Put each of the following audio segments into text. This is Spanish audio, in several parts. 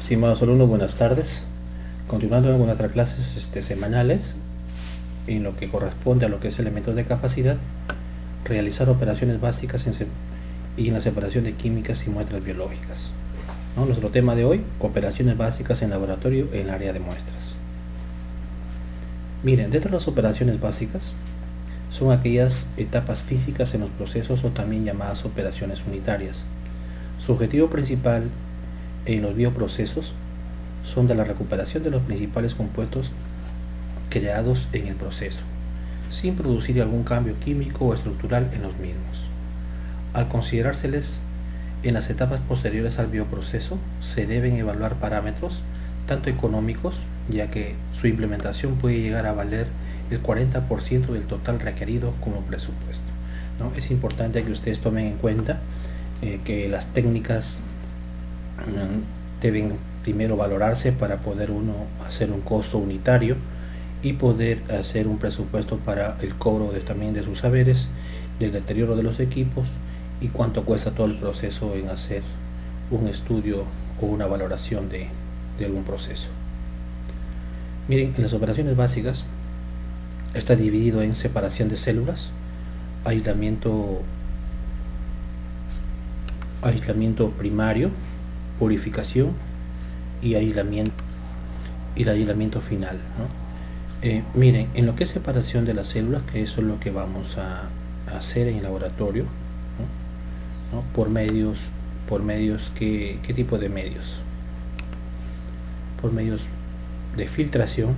Estimados alumnos, buenas tardes. Continuando con nuestras clases semanales, en lo que corresponde a lo que es elementos de capacidad, realizar operaciones básicas y en la separación de químicas y muestras biológicas. Nuestro tema de hoy, operaciones básicas en laboratorio en el área de muestras. Miren, dentro de las operaciones básicas son aquellas etapas físicas en los procesos o también llamadas operaciones unitarias. Su objetivo principal en los bioprocesos son de la recuperación de los principales compuestos creados en el proceso, sin producir algún cambio químico o estructural en los mismos. Al considerárseles en las etapas posteriores al bioproceso, se deben evaluar parámetros tanto económicos, ya que su implementación puede llegar a valer el 40% del total requerido como presupuesto. Es importante que ustedes tomen en cuenta que las técnicas deben primero valorarse para poder uno hacer un costo unitario y poder hacer un presupuesto para el cobro también de sus saberes, del deterioro de los equipos y cuánto cuesta todo el proceso en hacer un estudio o una valoración de algún proceso. Miren, en las operaciones básicas está dividido en separación de células, aislamiento primario, purificación y aislamiento y el aislamiento final. Miren, en lo que es separación de las células, que eso es lo que vamos a hacer en el laboratorio, por medios ¿qué tipo de medios? Por medios de filtración,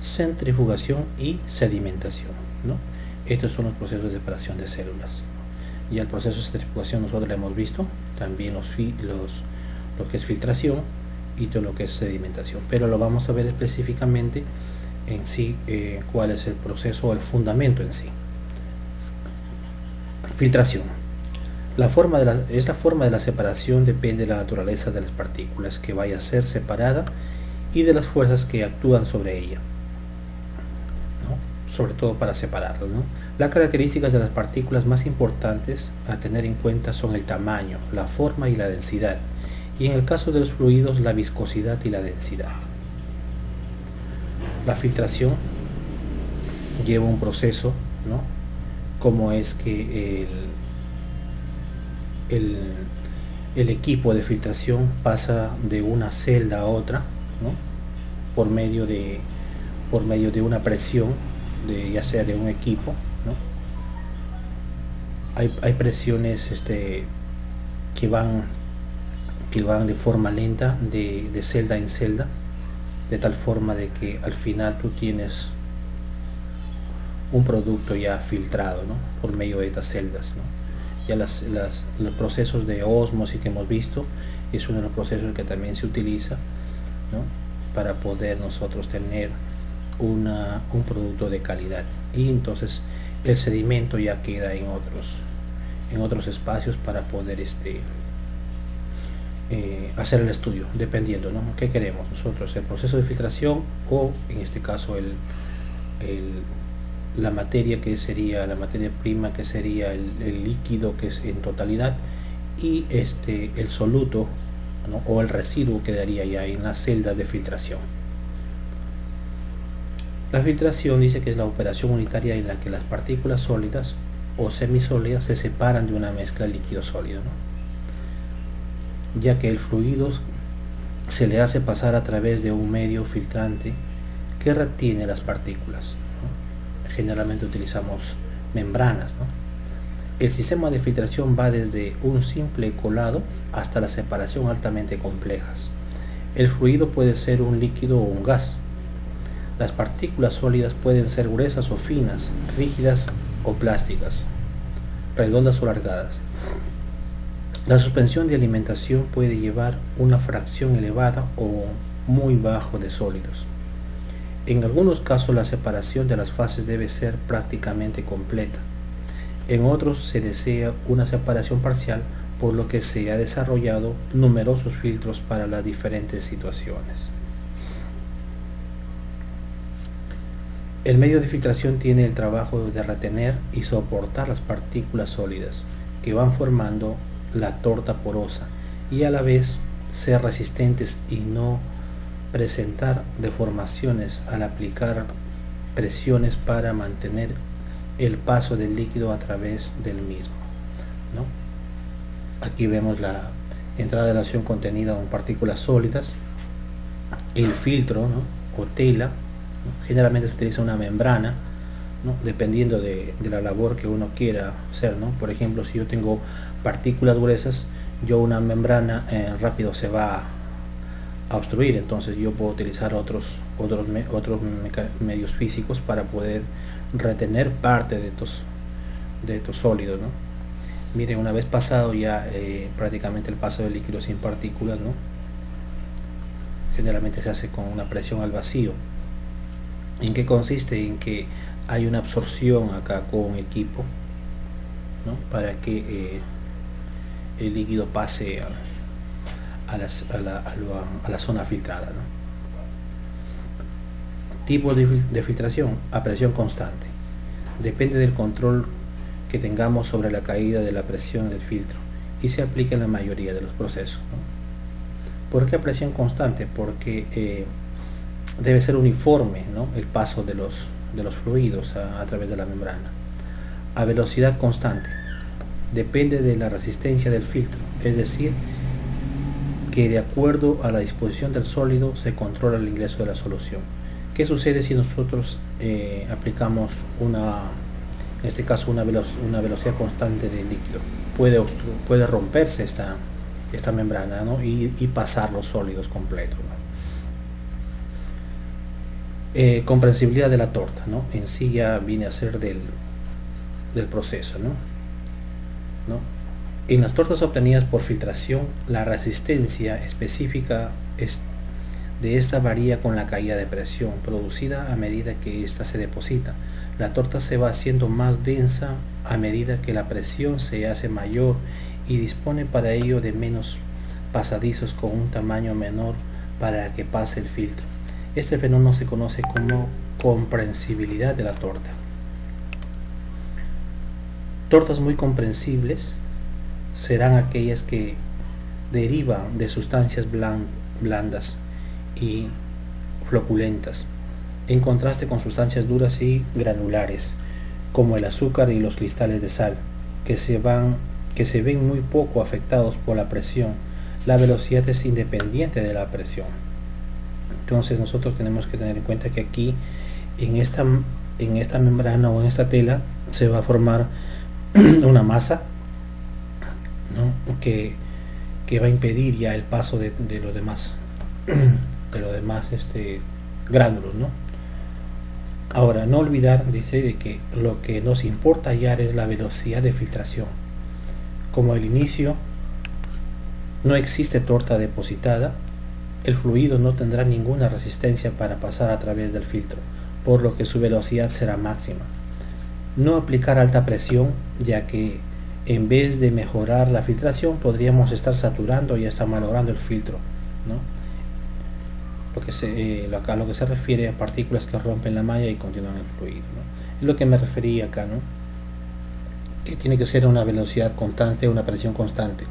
centrifugación y sedimentación. Estos son los procesos de separación de células. Y el proceso de centrifugación nosotros lo hemos visto, también lo que es filtración y todo lo que es sedimentación, pero lo vamos a ver específicamente en sí cuál es el proceso o el fundamento en sí. Filtración. Esta forma de la separación depende de la naturaleza de las partículas que vaya a ser separada y de las fuerzas que actúan sobre ella, sobre todo para separarlas. Las características de las partículas más importantes a tener en cuenta son el tamaño, la forma y la densidad, y en el caso de los fluidos la viscosidad y la densidad. La filtración lleva un proceso, como es que el equipo de filtración pasa de una celda a otra, por medio de una presión, ya sea de un equipo. Hay presiones que van de forma lenta de celda en celda, de tal forma de que al final tú tienes un producto ya filtrado, por medio de estas celdas. Ya los procesos de ósmosis que hemos visto es uno de los procesos que también se utiliza, para poder nosotros tener un producto de calidad, y entonces el sedimento ya queda en otros espacios para poder hacer el estudio, dependiendo, qué queremos nosotros, el proceso de filtración o en este caso la materia que sería la materia prima, que sería el líquido que es en totalidad, y el soluto, o el residuo quedaría ya en la celda de filtración. La filtración dice que es la operación unitaria en la que las partículas sólidas o semisólidas se separan de una mezcla líquido-sólido, ya que el fluido se le hace pasar a través de un medio filtrante que retiene las partículas. Generalmente utilizamos membranas. El sistema de filtración va desde un simple colado hasta la separación altamente complejas. El fluido puede ser un líquido o un gas. Las partículas sólidas pueden ser gruesas o finas, rígidas o plásticas, redondas o alargadas. La suspensión de alimentación puede llevar una fracción elevada o muy bajo de sólidos. En algunos casos la separación de las fases debe ser prácticamente completa. En otros se desea una separación parcial, por lo que se ha desarrollado numerosos filtros para las diferentes situaciones. El medio de filtración tiene el trabajo de retener y soportar las partículas sólidas que van formando la torta porosa, y a la vez ser resistentes y no presentar deformaciones al aplicar presiones para mantener el paso del líquido a través del mismo, ¿no? Aquí vemos la entrada de la solución contenida en partículas sólidas, el filtro, ¿no? O tela, ¿no? Generalmente se utiliza una membrana, ¿no? Dependiendo de la labor que uno quiera hacer, ¿no? Por ejemplo, si yo tengo partículas gruesas, yo una membrana rápido se va a obstruir, entonces yo puedo utilizar otros medios físicos para poder retener parte de estos sólidos, ¿no? Miren, una vez pasado ya prácticamente el paso del líquido sin partículas, ¿no? Generalmente se hace con una presión al vacío. ¿En qué consiste? En que hay una absorción acá con un equipo, ¿no? Para que el líquido pase a la zona filtrada, ¿no? Tipo de filtración a presión constante. Depende del control que tengamos sobre la caída de la presión del filtro y se aplica en la mayoría de los procesos, ¿no? ¿Por qué a presión constante? Porque debe ser uniforme, ¿no? El paso de los fluidos a través de la membrana. A velocidad constante. Depende de la resistencia del filtro, es decir, que de acuerdo a la disposición del sólido se controla el ingreso de la solución. ¿Qué sucede si nosotros aplicamos en este caso una velocidad constante del líquido? Puede romperse esta membrana, ¿no? y pasar los sólidos completos, ¿no? Comprensibilidad de la torta, ¿no? En sí ya viene a ser del proceso, ¿no? En las tortas obtenidas por filtración, la resistencia específica de esta varía con la caída de presión producida a medida que ésta se deposita. La torta se va haciendo más densa a medida que la presión se hace mayor y dispone para ello de menos pasadizos con un tamaño menor para que pase el filtro. Este fenómeno se conoce como comprensibilidad de la torta. Tortas muy comprensibles serán aquellas que derivan de sustancias blandas y floculentas, en contraste con sustancias duras y granulares, como el azúcar y los cristales de sal, que se ven muy poco afectados por la presión. La velocidad es independiente de la presión. Entonces nosotros tenemos que tener en cuenta que aquí en esta membrana o en esta tela se va a formar una masa, ¿no? que va a impedir ya el paso de los demás gránulos, ¿no? Ahora, no olvidar, dice, de que lo que nos importa hallar es la velocidad de filtración. Como al inicio no existe torta depositada, el fluido no tendrá ninguna resistencia para pasar a través del filtro, por lo que su velocidad será máxima. No aplicar alta presión, ya que en vez de mejorar la filtración podríamos estar saturando y hasta malogrando el filtro, ¿no? A lo que se refiere a partículas que rompen la malla y continúan el fluido, ¿no? Es lo que me refería acá, ¿no? Que tiene que ser una velocidad constante, una presión constante,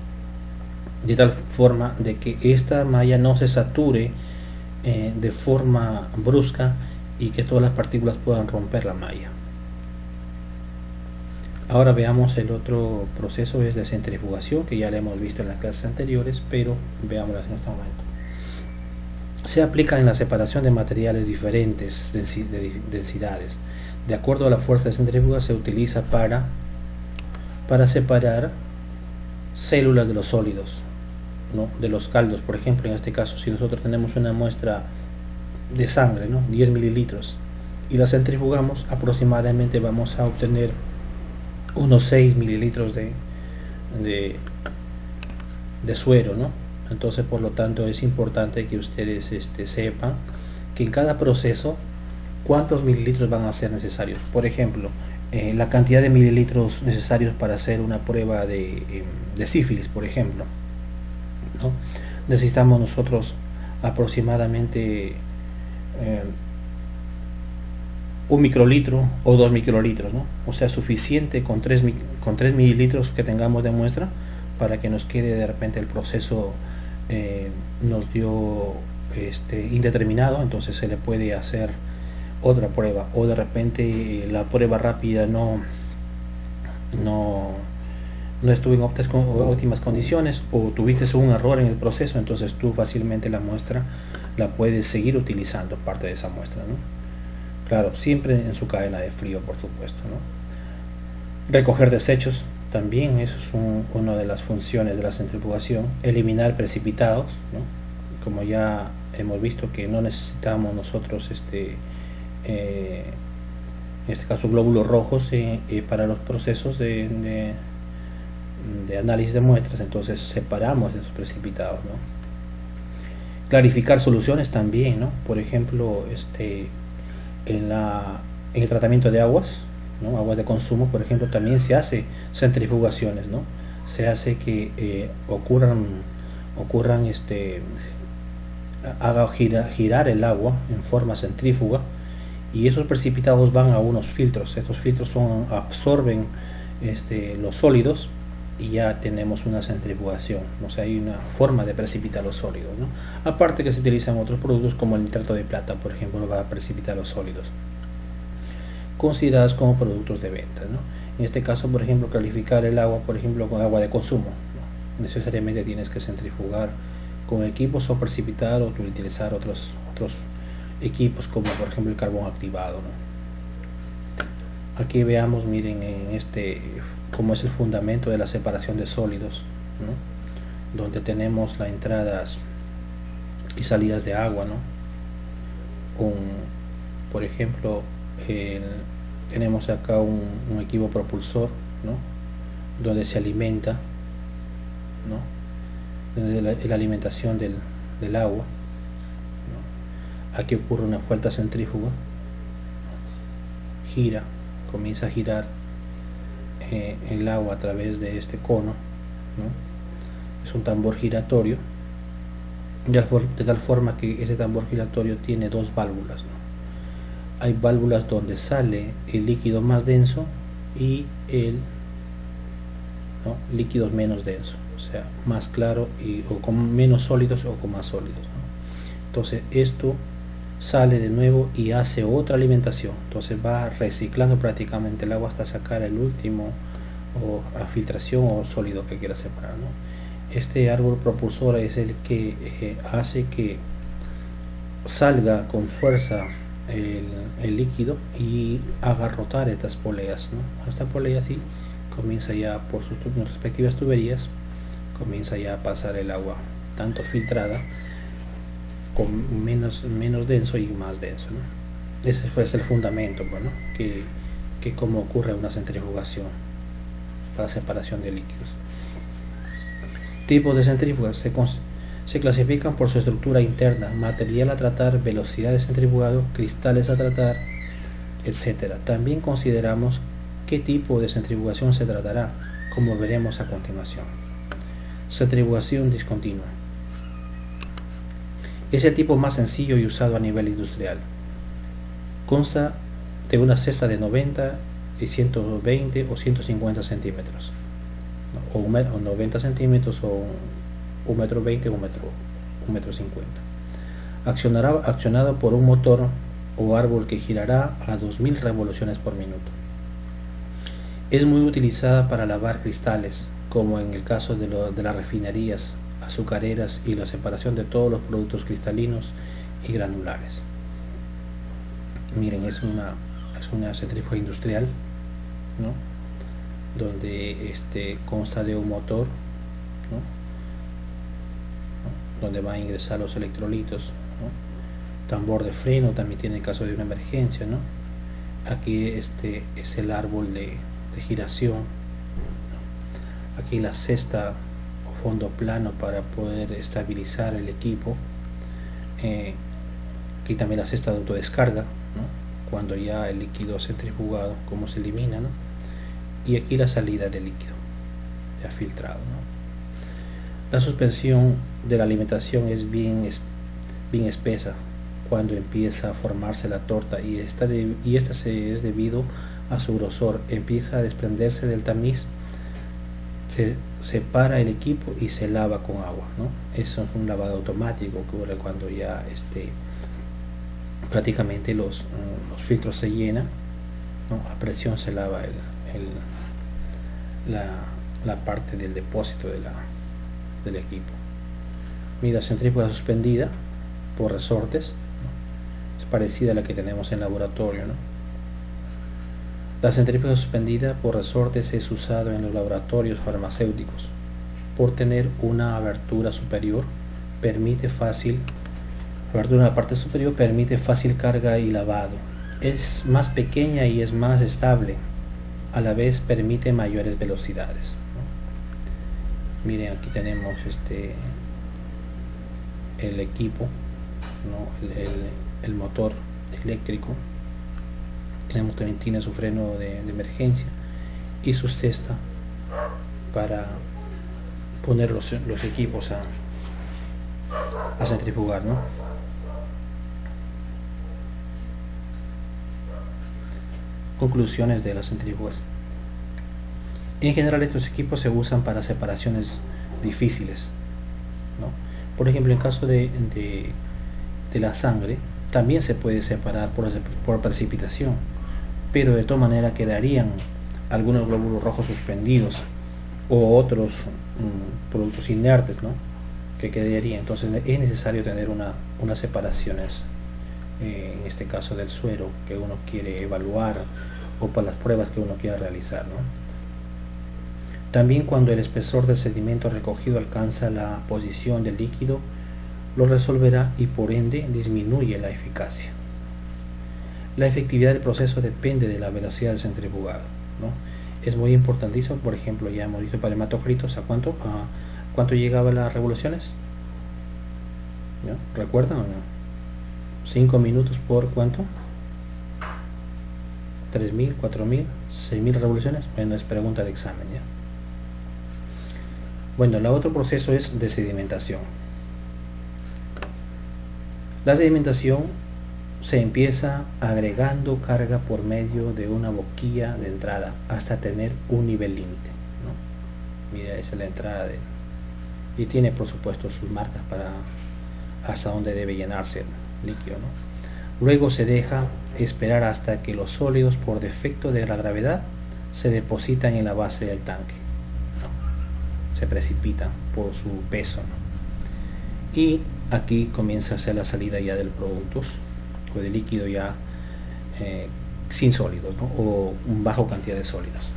de tal forma de que esta malla no se sature de forma brusca y que todas las partículas puedan romper la malla. Ahora veamos el otro proceso, es de centrifugación, que ya lo hemos visto en las clases anteriores, pero veámoslo en este momento. Se aplica en la separación de materiales diferentes densidades. De acuerdo a la fuerza de centrífuga se utiliza para separar células de los sólidos, ¿no? De los caldos. Por ejemplo, en este caso, si nosotros tenemos una muestra de sangre, ¿no? 10 mililitros, y la centrifugamos, aproximadamente vamos a obtener unos 6 mililitros de suero, ¿no? Entonces, por lo tanto, es importante que ustedes sepan que en cada proceso cuántos mililitros van a ser necesarios. Por ejemplo, la cantidad de mililitros necesarios para hacer una prueba de sífilis, por ejemplo, ¿no? Necesitamos nosotros aproximadamente 1 microlitro o 2 microlitros, ¿no? O sea, suficiente con 3 mililitros que tengamos de muestra para que nos quede de repente el proceso nos dio indeterminado, entonces se le puede hacer otra prueba, o de repente la prueba rápida no estuvo en óptimas condiciones, o tuviste un error en el proceso, entonces tú fácilmente la muestra la puedes seguir utilizando, parte de esa muestra, ¿no? Claro, siempre en su cadena de frío, por supuesto, ¿no? Recoger desechos también, eso es una de las funciones de la centrifugación. Eliminar precipitados, ¿no? Como ya hemos visto que no necesitamos nosotros en este caso glóbulos rojos para los procesos de análisis de muestras, entonces separamos esos precipitados, ¿no? Clarificar soluciones también, ¿no? Por ejemplo, en el tratamiento de aguas, ¿no? Aguas de consumo, por ejemplo, también se hace centrifugaciones, ¿no? Se hace que haga girar el agua en forma centrífuga, y esos precipitados van a unos filtros. Estos filtros absorben los sólidos, y ya tenemos una centrifugación, o sea, hay una forma de precipitar los sólidos, ¿no? Aparte que se utilizan otros productos como el nitrato de plata, por ejemplo, va a precipitar los sólidos, consideradas como productos de venta, ¿no? En este caso, por ejemplo, calificar el agua, por ejemplo, con agua de consumo, ¿no? Necesariamente tienes que centrifugar con equipos, o precipitar, o utilizar otros equipos como por ejemplo el carbón activado, ¿no? Aquí veamos, miren, cómo es el fundamento de la separación de sólidos, ¿no? Donde tenemos las entradas y salidas de agua, ¿no? Por ejemplo, tenemos acá un equipo propulsor, ¿no? Donde se alimenta, ¿no? La alimentación del agua, ¿no? Aquí ocurre una fuerza centrífuga, comienza a girar el agua a través de este cono, ¿no? Es un tambor giratorio, de tal forma que ese tambor giratorio tiene dos válvulas, ¿no? Hay válvulas donde sale el líquido más denso y líquidos menos densos, o sea, más claro, o con menos sólidos o con más sólidos, ¿no? Entonces esto sale de nuevo y hace otra alimentación, entonces va reciclando prácticamente el agua hasta sacar el último, o a filtración, o sólido que quiera separar, ¿no? Este árbol propulsor es el que hace que salga con fuerza el líquido y haga rotar estas poleas, ¿no? Esta polea así comienza ya por sus respectivas tuberías, comienza ya a pasar el agua tanto filtrada, con menos denso y más denso, ¿no? Ese es el fundamento, bueno, que como ocurre una centrifugación para separación de líquidos. Tipos de centrífugas se clasifican por su estructura interna: material a tratar, velocidad de centrifugado, cristales a tratar, etc. También consideramos qué tipo de centrifugación se tratará, como veremos a continuación. Centrifugación discontinua es el tipo más sencillo y usado a nivel industrial. Consta de una cesta de 90 y 120 o 150 centímetros, o 90 centímetros, o 1,20 m o 1,50 m, accionado por un motor o árbol que girará a 2000 revoluciones por minuto. Es muy utilizada para lavar cristales, como en el caso de las refinerías azucareras y la separación de todos los productos cristalinos y granulares. Miren, es una centrífuga industrial, ¿no? Donde consta de un motor, ¿no? Donde va a ingresar los electrolitos, ¿no? Tambor de freno también tiene en caso de una emergencia, ¿no? Aquí es el árbol de giración, ¿no? Aquí la cesta o fondo plano para poder estabilizar el equipo. Aquí también la cesta de autodescarga, ¿no? Cuando ya el líquido centrifugado, cómo se elimina, ¿no? Y aquí la salida del líquido ya filtrado, ¿no? La suspensión de la alimentación es bien espesa cuando empieza a formarse la torta, y esta es debido a su grosor. Empieza a desprenderse del tamiz, separa el equipo y se lava con agua, ¿no? Eso es un lavado automático que ocurre cuando ya prácticamente los filtros se llenan, ¿no? A presión se lava la parte del depósito del equipo. Mira, centrífuga suspendida por resortes, ¿no? Es parecida a la que tenemos en laboratorio, ¿no? La centrífuga suspendida por resortes es usada en los laboratorios farmacéuticos. Por tener una abertura superior, permite fácil abertura en la parte superior permite fácil carga y lavado. Es más pequeña y es más estable. A la vez permite mayores velocidades, ¿no? Miren, aquí tenemos el equipo, ¿no? el motor eléctrico. Tenemos también tiene su freno de emergencia y su cesta para poner los equipos a centrifugar, ¿no? Conclusiones de las centrífugas. En general, estos equipos se usan para separaciones difíciles, ¿no? Por ejemplo, en caso de la sangre, también se puede separar por precipitación, pero de todas maneras quedarían algunos glóbulos rojos suspendidos o otros productos inertes, ¿no? Que quedarían. Entonces es necesario tener unas separaciones, en este caso del suero que uno quiere evaluar o para las pruebas que uno quiera realizar, ¿no? También cuando el espesor del sedimento recogido alcanza la posición del líquido, lo resolverá y por ende disminuye la eficacia. La efectividad del proceso depende de la velocidad del centrifugado, ¿no? Es muy importantísimo. Por ejemplo, ya hemos visto para hematocritos, ¿a cuánto llegaba las revoluciones? ¿No? ¿Recuerdan o no? 5 minutos por ¿cuánto? 3.000, 4.000, 6.000 revoluciones. Bueno, es pregunta de examen, ¿ya? Bueno, el otro proceso es de sedimentación. La sedimentación se empieza agregando carga por medio de una boquilla de entrada hasta tener un nivel límite, ¿no? Mira, esa es la entrada y tiene por supuesto sus marcas para hasta donde debe llenarse el líquido, ¿no? Luego se deja esperar hasta que los sólidos, por defecto de la gravedad, se depositan en la base del tanque, ¿no? Se precipitan por su peso, ¿no? Y aquí comienza a ser la salida ya del producto o de líquido ya sin sólidos, ¿no? O bajo cantidad de sólidos,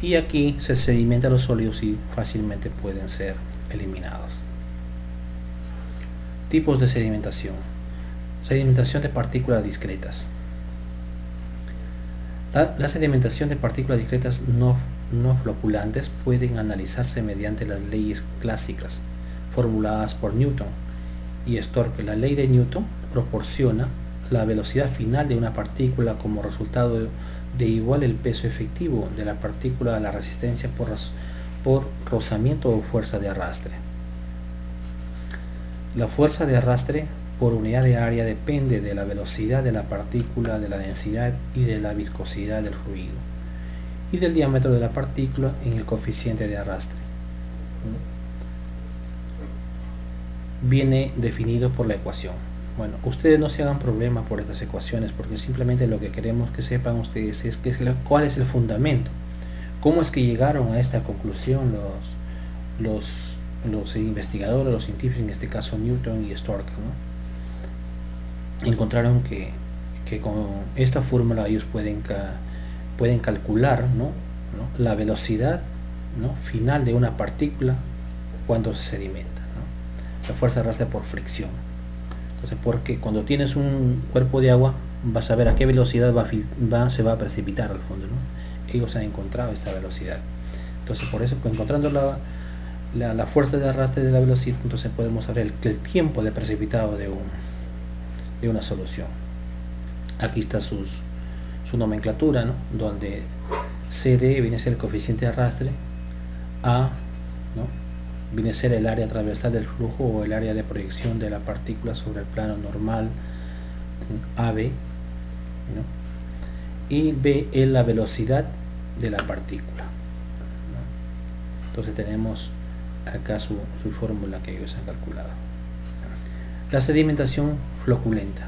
y aquí se sedimentan los sólidos y fácilmente pueden ser eliminados. Tipos de sedimentación. Sedimentación de partículas discretas. La sedimentación de partículas discretas no floculantes pueden analizarse mediante las leyes clásicas formuladas por Newton y Stork. La ley de Newton proporciona la velocidad final de una partícula como resultado de igual el peso efectivo de la partícula a la resistencia por rozamiento o fuerza de arrastre. La fuerza de arrastre por unidad de área depende de la velocidad de la partícula, de la densidad y de la viscosidad del fluido, y del diámetro de la partícula en el coeficiente de arrastre. Viene definido por la ecuación. Bueno, ustedes no se hagan problema por estas ecuaciones, porque simplemente lo que queremos que sepan ustedes es cuál es el fundamento, cómo es que llegaron a esta conclusión los investigadores, los científicos, en este caso Newton y Stork, ¿no? Encontraron que con esta fórmula ellos pueden calcular, ¿no? La velocidad, ¿no? final de una partícula cuando se sedimenta, ¿no? La fuerza de arrastre por fricción. Entonces, porque cuando tienes un cuerpo de agua, vas a ver a qué velocidad se va a precipitar al fondo, ¿no? Ellos han encontrado esta velocidad. Entonces, por eso, pues, encontrando la fuerza de arrastre de la velocidad, entonces podemos saber el tiempo de precipitado de una solución. Aquí está su nomenclatura, ¿no? Donde CD viene a ser el coeficiente de arrastre, A, ¿no? Viene a ser el área transversal del flujo o el área de proyección de la partícula sobre el plano normal, AB, ¿no? Y B es la velocidad de la partícula, ¿no? Entonces tenemos acá su fórmula que ellos han calculado. La sedimentación floculenta.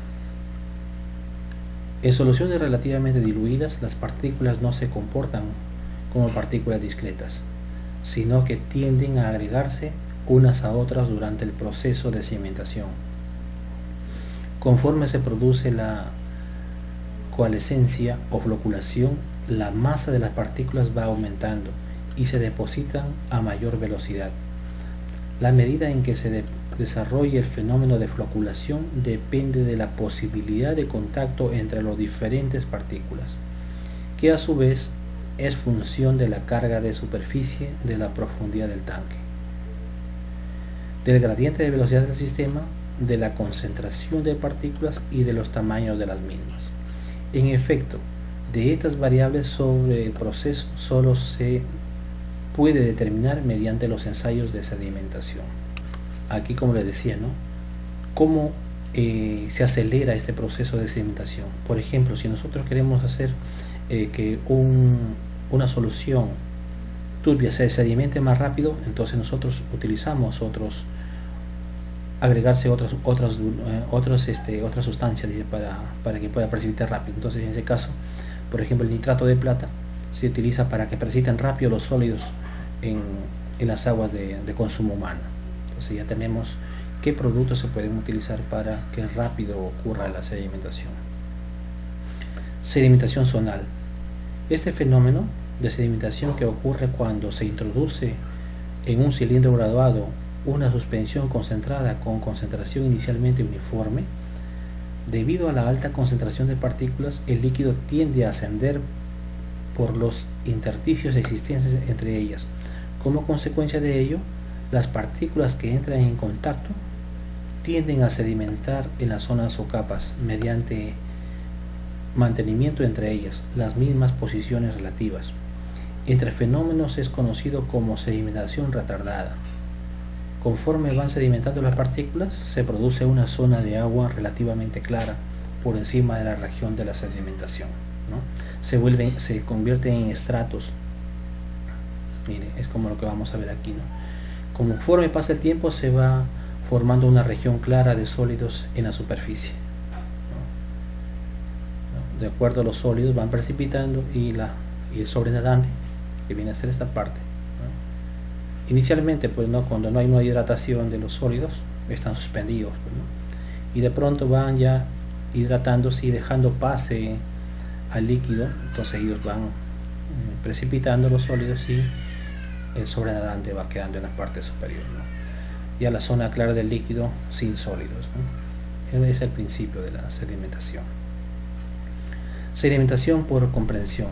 En soluciones relativamente diluidas, las partículas no se comportan como partículas discretas, sino que tienden a agregarse unas a otras durante el proceso de sedimentación. Conforme se produce la coalescencia o floculación, la masa de las partículas va aumentando y se depositan a mayor velocidad. La medida en que se desarrolla el fenómeno de floculación depende de la posibilidad de contacto entre las diferentes partículas, que a su vez es función de la carga de superficie, de la profundidad del tanque, del gradiente de velocidad del sistema, de la concentración de partículas y de los tamaños de las mismas. En efecto, de estas variables sobre el proceso solo se puede determinar mediante los ensayos de sedimentación. Aquí, como les decía, ¿no?, cómo se acelera este proceso de sedimentación. Por ejemplo, si nosotros queremos hacer que una solución turbia se sedimente más rápido, entonces nosotros utilizamos agregarse otras sustancias, dice, para que pueda precipitar rápido. Entonces, en ese caso, por ejemplo, el nitrato de plata se utiliza para que precipiten rápido los sólidos en las aguas de consumo humano. Entonces ya tenemos qué productos se pueden utilizar para que rápido ocurra la sedimentación. Sedimentación zonal. Este fenómeno de sedimentación, que ocurre cuando se introduce en un cilindro graduado una suspensión concentrada con concentración inicialmente uniforme, debido a la alta concentración de partículas, el líquido tiende a ascender por los intersticios existentes entre ellas. Como consecuencia de ello, las partículas que entran en contacto tienden a sedimentar en las zonas o capas mediante mantenimiento entre ellas las mismas posiciones relativas. Entre fenómenos es conocido como sedimentación retardada. Conforme van sedimentando las partículas, se produce una zona de agua relativamente clara por encima de la región de la sedimentación, ¿no? Se convierten en estratos. Mire, es como lo que vamos a ver aquí, ¿no? Conforme pasa el tiempo, se va formando una región clara de sólidos en la superficie, ¿no? De acuerdo a los sólidos van precipitando y el sobrenadante, que viene a ser esta parte, ¿no? Inicialmente, pues, ¿no?, cuando no hay una hidratación de los sólidos, están suspendidos, pues, ¿no?, y de pronto van ya hidratándose y dejando pase al líquido. Entonces ellos van precipitando los sólidos y el sobrenadante va quedando en la parte superior, ¿no? Ya la zona clara del líquido sin sólidos, ¿no? Ese es el principio de la sedimentación. Sedimentación por comprensión.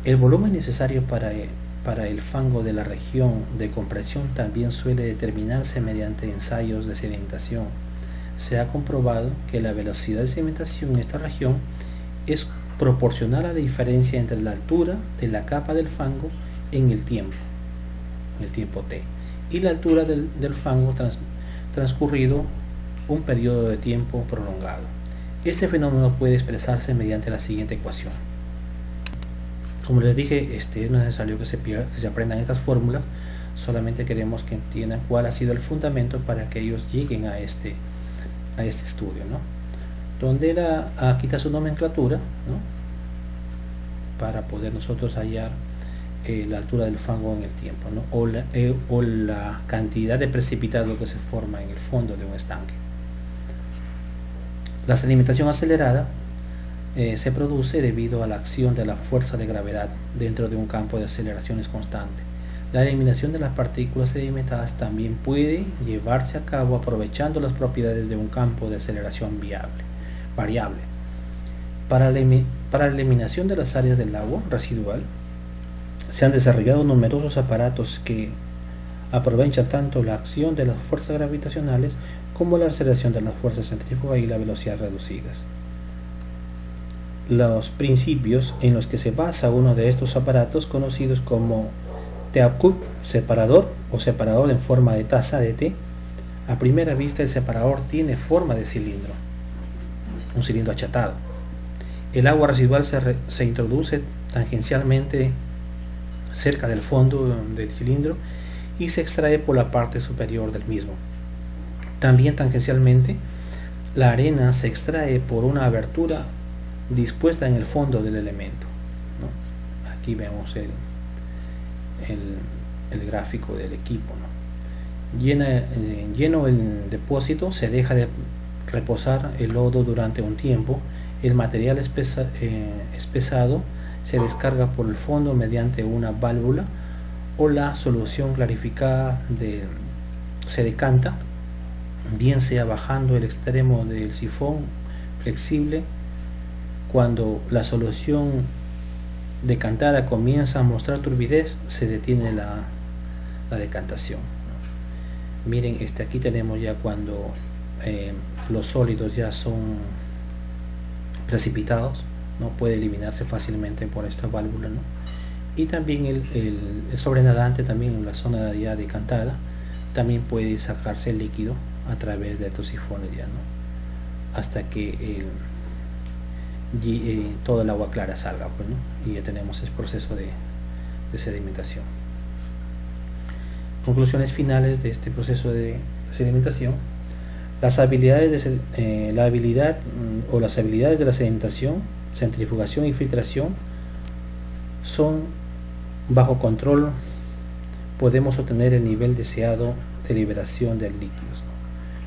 El volumen necesario para el fango de la región de compresión también suele determinarse mediante ensayos de sedimentación. Se ha comprobado que la velocidad de sedimentación en esta región es proporcional a la diferencia entre la altura de la capa del fango en el tiempo t, y la altura del fango transcurrido un periodo de tiempo prolongado. Este fenómeno puede expresarse mediante la siguiente ecuación. Como les dije, no es necesario que se aprendan estas fórmulas, solamente queremos que entiendan cuál ha sido el fundamento para que ellos lleguen a este estudio, ¿no? Donde aquí está su nomenclatura, ¿no?, para poder nosotros hallar la altura del fango en el tiempo, ¿no?, o la cantidad de precipitado que se forma en el fondo de un estanque. La sedimentación acelerada se produce debido a la acción de la fuerza de gravedad dentro de un campo de aceleraciones constante. La eliminación de las partículas sedimentadas también puede llevarse a cabo aprovechando las propiedades de un campo de aceleración variable. Para la eliminación de las áreas del agua residual se han desarrollado numerosos aparatos que aprovechan tanto la acción de las fuerzas gravitacionales como la aceleración de las fuerzas centrífugas y la velocidad reducidas. Los principios en los que se basa uno de estos aparatos, conocidos como Teacup separador o separador en forma de taza de té, a primera vista el separador tiene forma de cilindro, un cilindro achatado. El agua residual se introduce tangencialmente cerca del fondo del cilindro y se extrae por la parte superior del mismo. También tangencialmente, la arena se extrae por una abertura dispuesta en el fondo del elemento, ¿no? Aquí vemos el gráfico del equipo, ¿no? Lleno el depósito, se deja de reposar el lodo durante un tiempo. El material espesado se descarga por el fondo mediante una válvula, o la solución clarificada se decanta, bien sea bajando el extremo del sifón flexible. Cuando la solución decantada comienza a mostrar turbidez, se detiene la decantación. Miren, aquí tenemos ya cuando los sólidos ya son precipitados, no puede eliminarse fácilmente por esta válvula, ¿no? Y también el sobrenadante, también en la zona ya decantada, también puede sacarse el líquido a través de estos sifones ya, ¿no? Hasta que toda el agua clara salga, pues, ¿no? Y ya tenemos ese proceso de sedimentación. Conclusiones finales de este proceso de sedimentación. Las habilidades las habilidades de la sedimentación, centrifugación y filtración son bajo control. Podemos obtener el nivel deseado de liberación de líquidos, ¿no?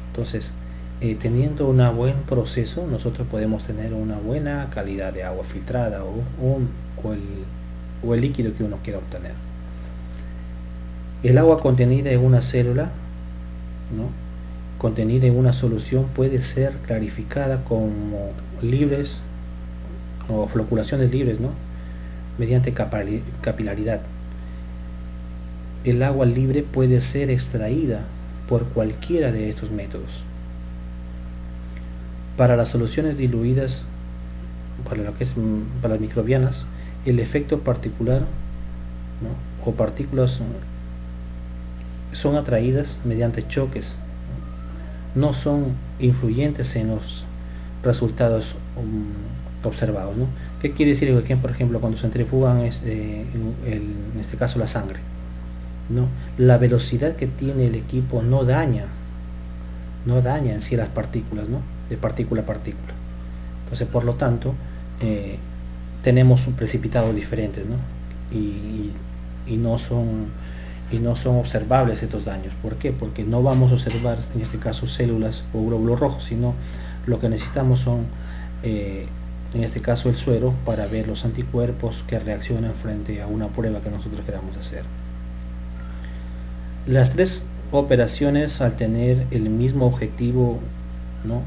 Entonces, teniendo un buen proceso, nosotros podemos tener una buena calidad de agua filtrada o el líquido que uno quiera obtener. El agua contenida en una célula, ¿no?, contenida en una solución, puede ser clarificada como libres o floculaciones libres, ¿no?, mediante capilaridad. El agua libre puede ser extraída por cualquiera de estos métodos. Para las soluciones diluidas, para las microbianas, el efecto particular, ¿no?, o partículas son atraídas mediante choques, no son influyentes en los resultados observados, ¿no? ¿Qué quiere decir? Por ejemplo, cuando centrifugan en este caso la sangre, ¿no?, la velocidad que tiene el equipo no daña en sí las partículas, ¿no?, de partícula a partícula. Entonces, por lo tanto, tenemos precipitados diferentes, ¿no? Y no son observables estos daños. ¿Por qué? Porque no vamos a observar en este caso células o glóbulos rojos, sino lo que necesitamos son en este caso el suero, para ver los anticuerpos que reaccionan frente a una prueba que nosotros queramos hacer. Las tres operaciones, al tener el mismo objetivo, ¿no?,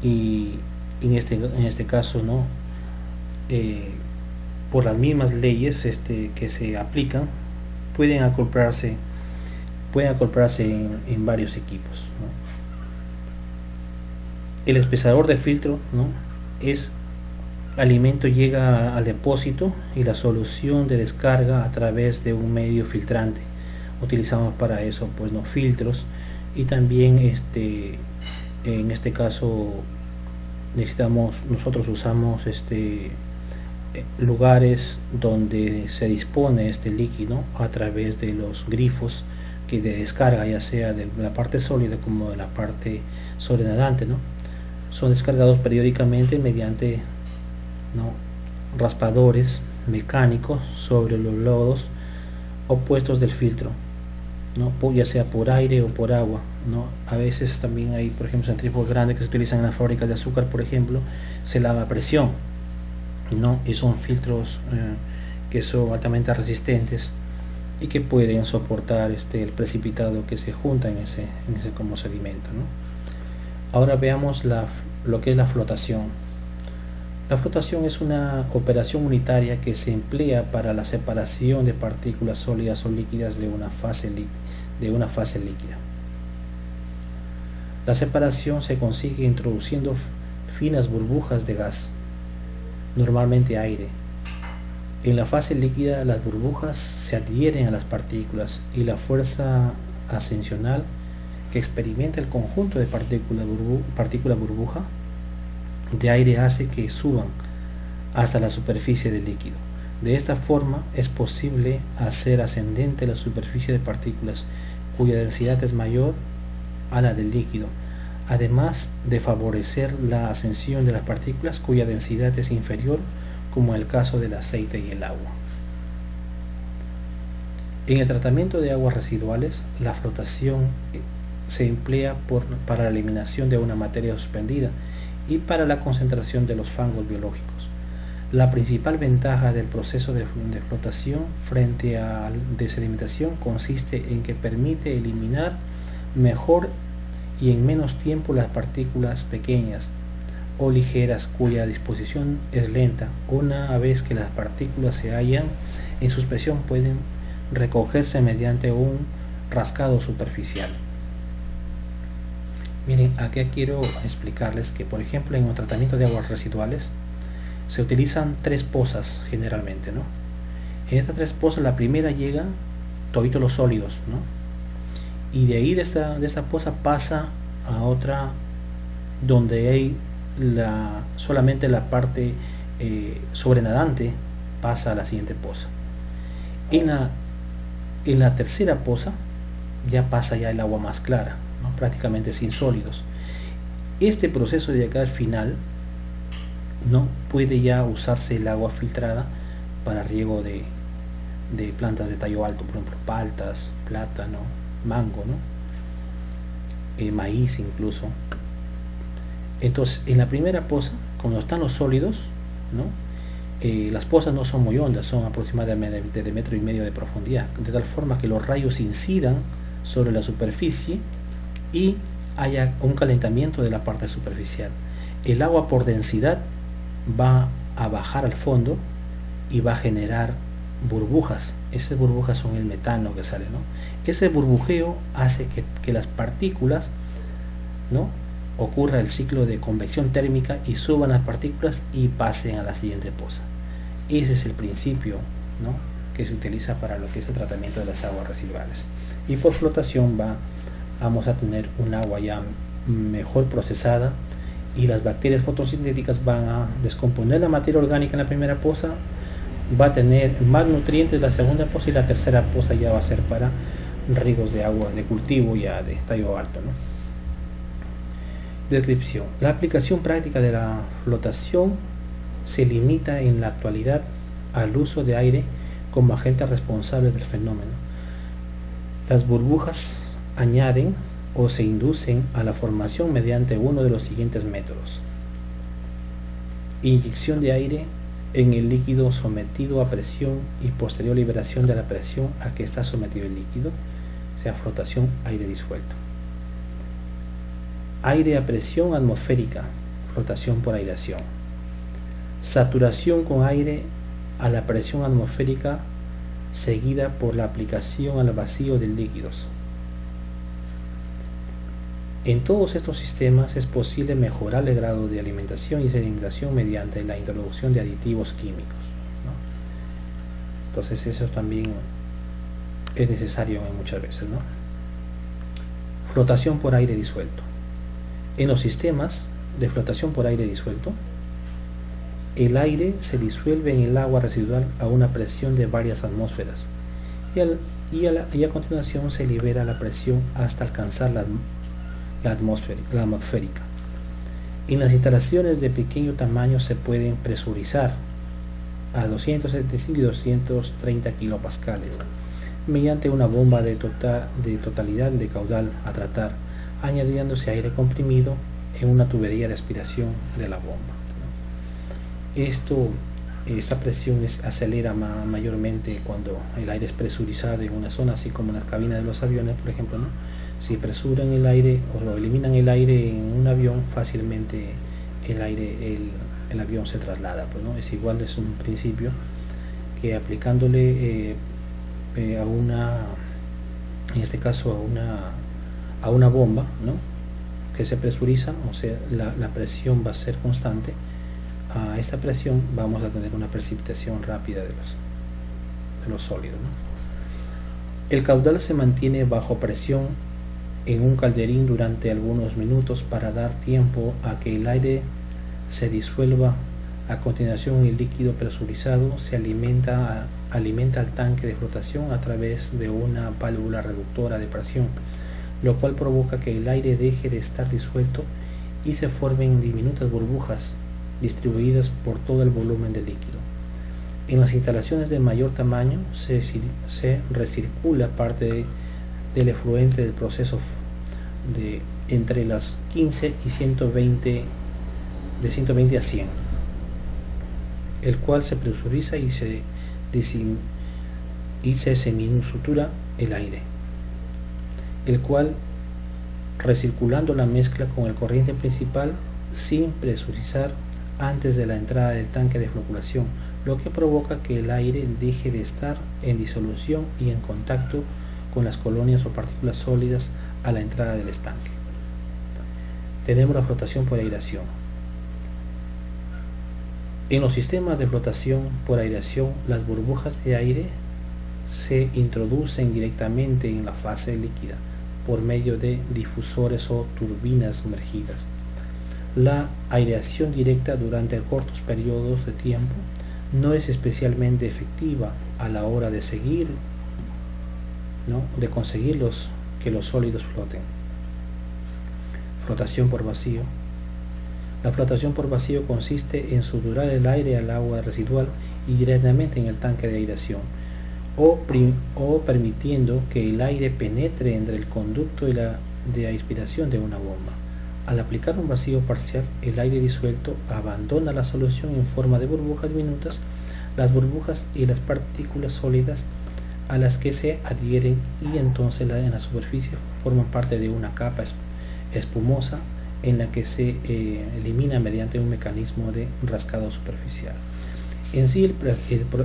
y en este caso, ¿no?, por las mismas leyes que se aplican, pueden acoplarse en varios equipos, ¿no? El espesador de filtro, ¿no?, alimento llega al depósito, y la solución de descarga a través de un medio filtrante. Utilizamos para eso, pues, no, filtros, y también en este caso nosotros usamos lugares donde se dispone este líquido a través de los grifos de descarga, ya sea de la parte sólida como de la parte sobrenadante, ¿no? Son descargados periódicamente mediante, ¿no?, raspadores mecánicos sobre los lodos opuestos del filtro, ¿no?, ya sea por aire o por agua, ¿no? A veces también hay, por ejemplo, centrífugas grandes que se utilizan en las fábricas de azúcar, por ejemplo, se lava a presión, ¿no? Y son filtros que son altamente resistentes y que pueden soportar el precipitado que se junta en ese como sedimento, ¿no? Ahora veamos lo que es la flotación. La flotación es una operación unitaria que se emplea para la separación de partículas sólidas o líquidas de una fase líquida. La separación se consigue introduciendo finas burbujas de gas, normalmente aire. En la fase líquida, las burbujas se adhieren a las partículas, y la fuerza ascensional que experimenta el conjunto de partícula burbuja de aire hace que suban hasta la superficie del líquido. De esta forma es posible hacer ascendente la superficie de partículas cuya densidad es mayor a la del líquido, además de favorecer la ascensión de las partículas cuya densidad es inferior, como en el caso del aceite y el agua. En el tratamiento de aguas residuales, la flotación se emplea para la eliminación de una materia suspendida y para la concentración de los fangos biológicos. La principal ventaja del proceso de flotación frente a la desedimentación consiste en que permite eliminar mejor y en menos tiempo las partículas pequeñas o ligeras cuya disposición es lenta. Una vez que las partículas se hallan en suspensión, pueden recogerse mediante un rascado superficial. Miren, aquí quiero explicarles que, por ejemplo, en el tratamiento de aguas residuales se utilizan 3 pozas generalmente, ¿no? En estas 3 pozas, la primera llega toditos los sólidos, ¿no? Y de ahí de esta poza pasa a otra donde hay solamente la parte sobrenadante, pasa a la siguiente poza. En la tercera poza ya pasa ya el agua más clara, ¿no? Prácticamente sin sólidos. Este proceso de llegar al final, ¿no? Puede ya usarse el agua filtrada para riego de plantas de tallo alto, por ejemplo paltas, plátano, mango, ¿no? Maíz incluso. Entonces, en la primera poza, cuando están los sólidos, ¿no? Las pozas no son muy hondas, son aproximadamente de 1,5 metros de profundidad, de tal forma que los rayos incidan sobre la superficie y haya un calentamiento de la parte superficial. El agua por densidad va a bajar al fondo y va a generar burbujas. Esas burbujas son el metano que sale, ¿no? Ese burbujeo hace que las partículas, ¿no? Ocurra el ciclo de convección térmica y suban las partículas y pasen a la siguiente poza. Ese es el principio, ¿no? Que se utiliza para lo que es el tratamiento de las aguas residuales. Y por flotación vamos a tener un agua ya mejor procesada, y las bacterias fotosintéticas van a descomponer la materia orgánica en la primera poza, va a tener más nutrientes la segunda poza, y la tercera poza ya va a ser para riegos de agua de cultivo ya de tallo alto, ¿no? Descripción. La aplicación práctica de la flotación se limita en la actualidad al uso de aire como agente responsable del fenómeno. Las burbujas añaden o se inducen a la formación mediante uno de los siguientes métodos: inyección de aire en el líquido sometido a presión y posterior liberación de la presión a que está sometido el líquido, o sea, flotación aire disuelto. Aire a presión atmosférica, flotación por aireación. Saturación con aire a la presión atmosférica seguida por la aplicación al vacío de líquidos. En todos estos sistemas es posible mejorar el grado de alimentación y sedimentación mediante la introducción de aditivos químicos, ¿no? Entonces eso también es necesario muchas veces, ¿no? Flotación por aire disuelto. En los sistemas de flotación por aire disuelto, el aire se disuelve en el agua residual a una presión de varias atmósferas y a continuación se libera la presión hasta alcanzar la atmosférica. En las instalaciones de pequeño tamaño se pueden presurizar a 275 y 230 kilopascales mediante una bomba de totalidad de caudal a tratar, añadiéndose aire comprimido en una tubería de aspiración de la bomba. Esta presión acelera mayormente cuando el aire es presurizado en una zona, así como en las cabinas de los aviones, por ejemplo, ¿no? Si presuran el aire o lo eliminan el aire en un avión, fácilmente el avión se traslada, pues, ¿no? Es igual, es un principio que aplicándole en este caso a una bomba, ¿no? Que se presuriza, o sea, la presión va a ser constante. A esta presión vamos a tener una precipitación rápida de los sólidos, ¿no? El caudal se mantiene bajo presión en un calderín durante algunos minutos para dar tiempo a que el aire se disuelva A continuación, el líquido presurizado se alimenta al tanque de flotación a través de una válvula reductora de presión, lo cual provoca que el aire deje de estar disuelto y se formen diminutas burbujas distribuidas por todo el volumen del líquido. En las instalaciones de mayor tamaño se recircula parte del efluente del proceso entre las 15 y 120, de 120 a 100, el cual se presuriza y se semisutura el aire, el cual, recirculando la mezcla con el corriente principal sin presurizar antes de la entrada del tanque de floculación, lo que provoca que el aire deje de estar en disolución y en contacto con las colonias o partículas sólidas a la entrada del estanque. Tenemos la flotación por aireación. En los sistemas de flotación por aireación, las burbujas de aire se introducen directamente en la fase líquida por medio de difusores o turbinas sumergidas. La aireación directa durante cortos periodos de tiempo no es especialmente efectiva a la hora de conseguir que los sólidos floten. Flotación por vacío. La flotación por vacío consiste en suturar el aire al agua residual y directamente en el tanque de aireación, o permitiendo que el aire penetre entre el conducto de aspiración de una bomba. Al aplicar un vacío parcial, el aire disuelto abandona la solución en forma de burbujas diminutas. Las burbujas y las partículas sólidas a las que se adhieren y entonces en la superficie forman parte de una capa espumosa en la que se elimina mediante un mecanismo de rascado superficial. En sí,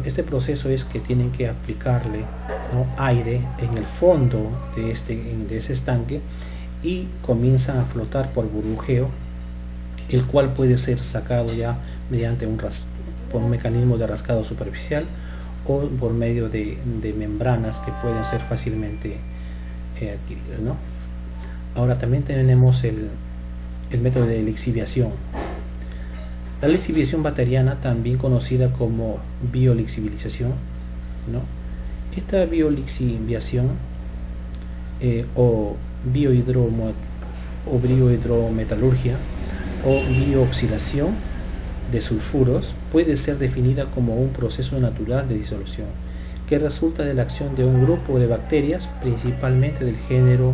este proceso es que tienen que aplicarle aire en el fondo de ese estanque y comienzan a flotar por burbujeo, el cual puede ser sacado ya mediante por un mecanismo de rascado superficial o por medio de membranas que pueden ser fácilmente adquiridas, ¿no? Ahora también tenemos el método de lixiviación. La lixiviación bacteriana, también conocida como biolixivización, ¿no? Esta biolixiviación o biohidrometalurgia o biooxidación de sulfuros puede ser definida como un proceso natural de disolución que resulta de la acción de un grupo de bacterias, principalmente del género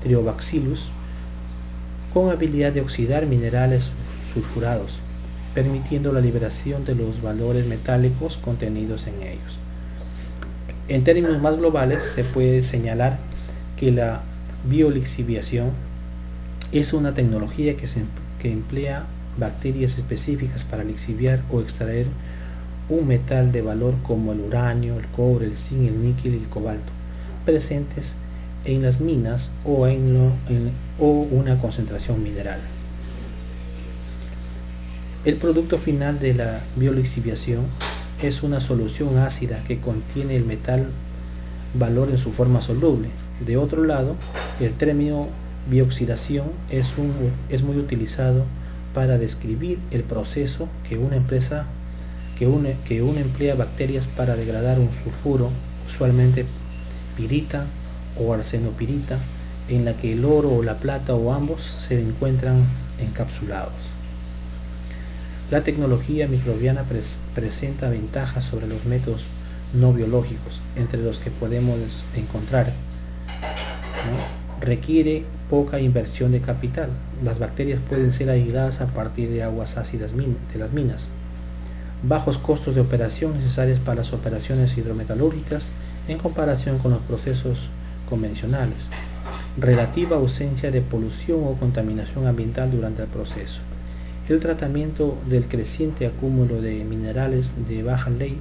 Triobacillus, con habilidad de oxidar minerales sulfurados, permitiendo la liberación de los valores metálicos contenidos en ellos. En términos más globales, se puede señalar que la biolixiviación es una tecnología que emplea bacterias específicas para lixiviar o extraer un metal de valor como el uranio, el cobre, el zinc, el níquel y el cobalto, presentes en las minas o una concentración mineral. El producto final de la biolixiviación es una solución ácida que contiene el metal valor en su forma soluble. De otro lado, el término bioxidación es muy utilizado para describir el proceso que una emplea bacterias para degradar un sulfuro, usualmente pirita o arsenopirita, en la que el oro o la plata o ambos se encuentran encapsulados. La tecnología microbiana presenta ventajas sobre los métodos no biológicos, entre los que podemos encontrar, ¿no? Requiere poca inversión de capital. Las bacterias pueden ser aisladas a partir de aguas ácidas de las minas. Bajos costos de operación necesarios para las operaciones hidrometalúrgicas en comparación con los procesos convencionales. Relativa ausencia de polución o contaminación ambiental durante el proceso. El tratamiento del creciente acúmulo de minerales de baja ley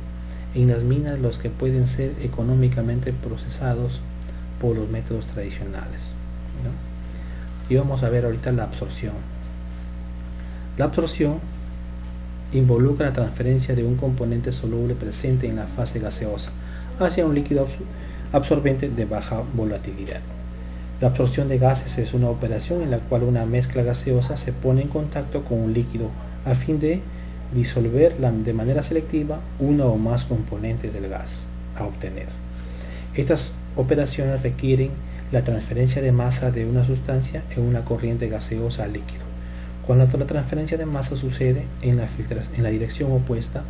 en las minas, los que pueden ser económicamente procesados por los métodos tradicionales, ¿no? Y vamos a ver ahorita la absorción. La absorción involucra la transferencia de un componente soluble presente en la fase gaseosa hacia un líquido absorbente de baja volatilidad. La absorción de gases es una operación en la cual una mezcla gaseosa se pone en contacto con un líquido a fin de disolver de manera selectiva uno o más componentes del gas a obtener. Estas operaciones requieren la transferencia de masa de una sustancia en una corriente gaseosa al líquido. Cuando la transferencia de masa sucede en la dirección opuesta,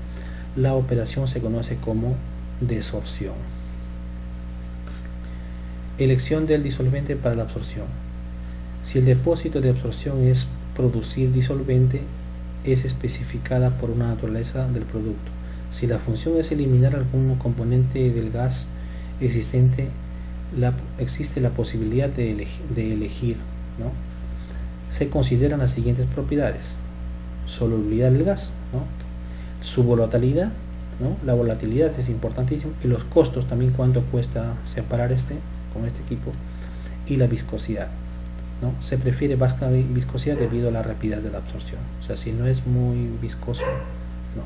la operación se conoce como desorción. Elección del disolvente para la absorción. Si el depósito de absorción es producir disolvente, es especificada por una naturaleza del producto. Si la función es eliminar algún componente del gas existente, existe la posibilidad de elegir, ¿no? Se consideran las siguientes propiedades: solubilidad del gas, ¿no? Su volatilidad, ¿no? La volatilidad es importantísimo, y los costos también, cuánto cuesta separar con este equipo, y la viscosidad, ¿no? Se prefiere baja viscosidad debido a la rapidez de la absorción. O sea, si no es muy viscoso, no.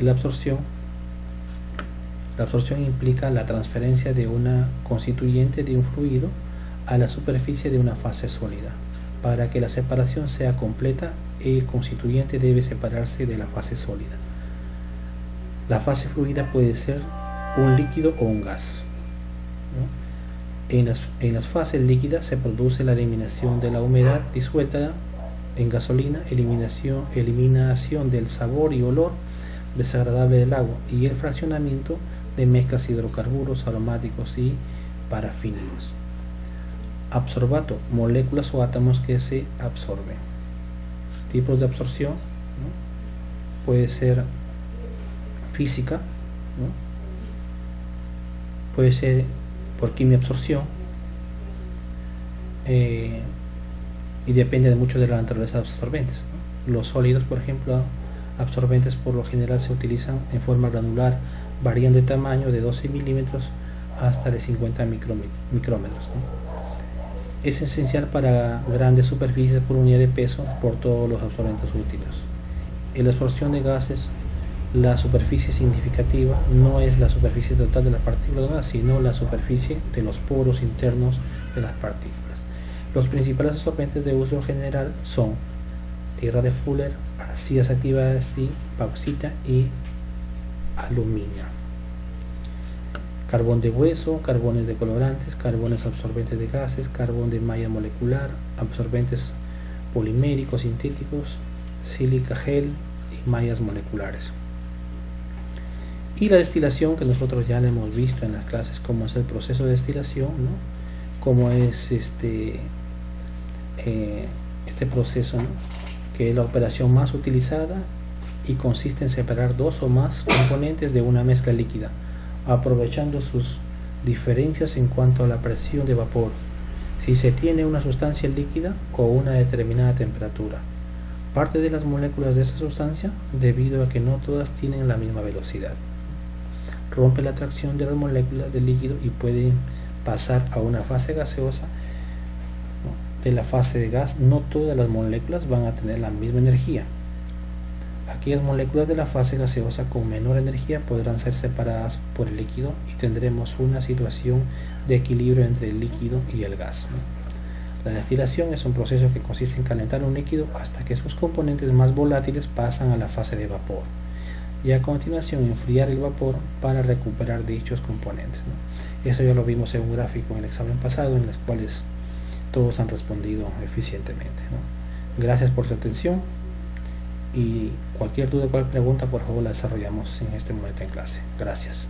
La absorción implica la transferencia de una constituyente de un fluido a la superficie de una fase sólida. Para que la separación sea completa, el constituyente debe separarse de la fase sólida. La fase fluida puede ser un líquido o un gas, ¿no? En las fases líquidas se produce la eliminación de la humedad disuelta en gasolina, eliminación del sabor y olor desagradable del agua, y el fraccionamiento de mezclas hidrocarburos aromáticos y parafínicos. Absorbato, moléculas o átomos que se absorben. Tipos de absorción, ¿no? Puede ser física, ¿no? Puede ser por quimioabsorción, y depende de mucho de la naturaleza de los absorbentes, ¿no? Los sólidos, por ejemplo, absorbentes por lo general se utilizan en forma granular, varían de tamaño de 12 milímetros hasta de 50 micrómetros, ¿no? Es esencial para grandes superficies por unidad de peso por todos los absorbentes útiles. En la absorción de gases, la superficie significativa no es la superficie total de las partículas de gas, sino la superficie de los poros internos de las partículas. Los principales absorbentes de uso general son tierra de Fuller, arcillas activadas y bauxita y aluminio. Carbón de hueso, carbones de colorantes, carbones absorbentes de gases, carbón de malla molecular, absorbentes poliméricos sintéticos, sílica gel y mallas moleculares. Y la destilación, que nosotros ya la hemos visto en las clases, cómo es el proceso de destilación, ¿no? Cómo es este proceso, ¿no? Que es la operación más utilizada y consiste en separar dos o más componentes de una mezcla líquida, aprovechando sus diferencias en cuanto a la presión de vapor, si se tiene una sustancia líquida o una determinada temperatura, parte de las moléculas de esa sustancia, debido a que no todas tienen la misma velocidad. Rompe la atracción de las moléculas del líquido y pueden pasar a una fase gaseosa. De la fase de gas, no todas las moléculas van a tener la misma energía. Aquellas moléculas de la fase gaseosa con menor energía podrán ser separadas por el líquido y tendremos una situación de equilibrio entre el líquido y el gas, ¿no? La destilación es un proceso que consiste en calentar un líquido hasta que sus componentes más volátiles pasan a la fase de vapor, y a continuación enfriar el vapor para recuperar dichos componentes, ¿no? Eso ya lo vimos en un gráfico en el examen pasado, en los cuales todos han respondido eficientemente, ¿no? Gracias por su atención, y cualquier duda o cualquier pregunta, por favor, la desarrollamos en este momento en clase. Gracias.